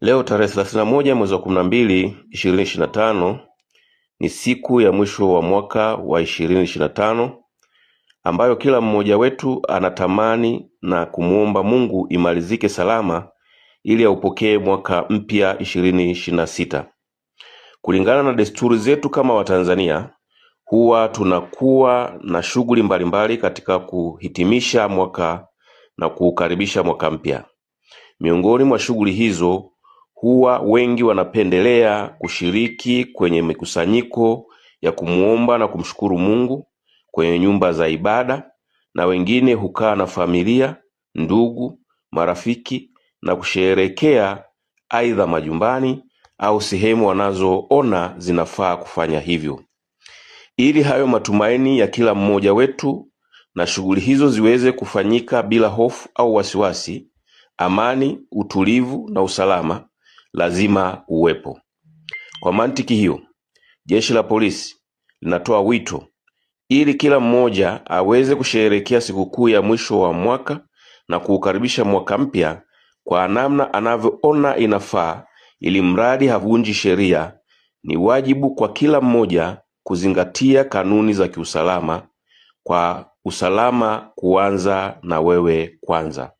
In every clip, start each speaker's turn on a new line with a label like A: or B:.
A: Leo tarehe 31 mwezi wa 12 2025 ni siku ya mwisho wa mwaka wa 2025 ambayo kila mmoja wetu anatamani na kumuomba Mungu imalizike salama ili aupokee mwaka mpya 2026. Kulingana na desturi zetu kama Watanzania, huwa tunakuwa na shughuli mbalimbali katika kuhitimisha mwaka na kuukaribisha mwaka mpya. Miongoni mwa shughuli hizo huwa wengi wanapendelea kushiriki kwenye mikusanyiko ya kumuomba na kumshukuru Mungu kwenye nyumba za ibada, na wengine hukaa na familia, ndugu, marafiki na kusherehekea aidha majumbani au sehemu wanazoona zinafaa kufanya hivyo. Ili hayo matumaini ya kila mmoja wetu na shughuli hizo ziweze kufanyika bila hofu au wasiwasi, amani, utulivu na usalama lazima uwepo. Kwa mantiki hiyo, Jeshi la Polisi linatoa wito ili kila mmoja aweze kusherehekea sikukuu ya mwisho wa mwaka na kuukaribisha mwaka mpya kwa namna anavyoona inafaa, ili mradi havunji sheria. Ni wajibu kwa kila mmoja kuzingatia kanuni za kiusalama, kwa usalama kuanza na wewe kwanza.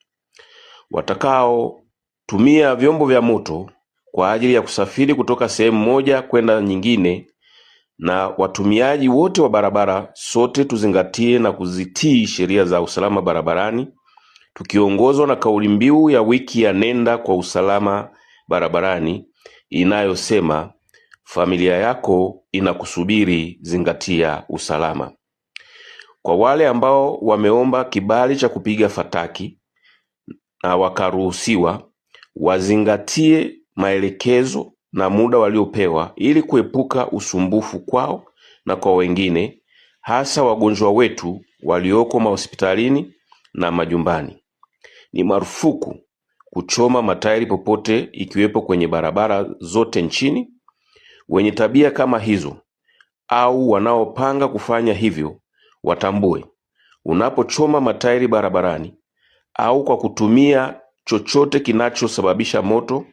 A: Watakaotumia vyombo vya moto kwa ajili ya kusafiri kutoka sehemu moja kwenda nyingine, na watumiaji wote wa barabara, sote tuzingatie na kuzitii sheria za usalama barabarani, tukiongozwa na kauli mbiu ya wiki ya Nenda kwa Usalama Barabarani inayosema familia yako inakusubiri, zingatia usalama. Kwa wale ambao wameomba kibali cha kupiga fataki na wakaruhusiwa, wazingatie maelekezo na muda waliopewa ili kuepuka usumbufu kwao na kwa wengine, hasa wagonjwa wetu walioko mahospitalini na majumbani. Ni marufuku kuchoma matairi popote, ikiwepo kwenye barabara zote nchini. Wenye tabia kama hizo au wanaopanga kufanya hivyo watambue, unapochoma matairi barabarani au kwa kutumia chochote kinachosababisha moto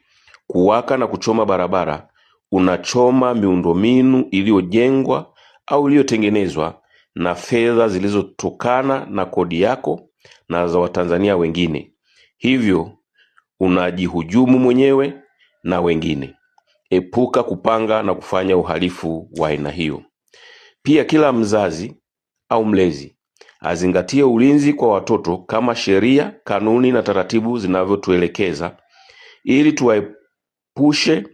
A: kuwaka na kuchoma barabara, unachoma miundombinu iliyojengwa au iliyotengenezwa na fedha zilizotokana na kodi yako na za Watanzania wengine. Hivyo unajihujumu mwenyewe na wengine. Epuka kupanga na kufanya uhalifu wa aina hiyo. Pia kila mzazi au mlezi azingatie ulinzi kwa watoto kama sheria, kanuni na taratibu zinavyotuelekeza, ili tuwaepushe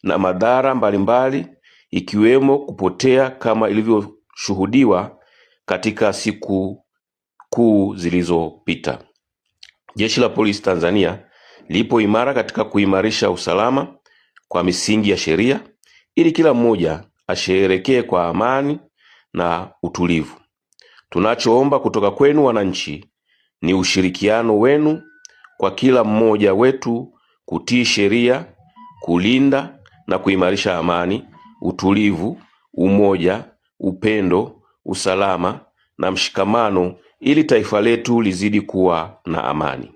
A: na madhara mbalimbali, ikiwemo kupotea kama ilivyoshuhudiwa katika siku kuu zilizopita. Jeshi la Polisi Tanzania lipo imara katika kuimarisha usalama kwa misingi ya sheria, ili kila mmoja asherehekee kwa amani na utulivu. Tunachoomba kutoka kwenu wananchi ni ushirikiano wenu kwa kila mmoja wetu kutii sheria, kulinda na kuimarisha amani, utulivu, umoja, upendo, usalama na mshikamano, ili taifa letu lizidi kuwa na amani.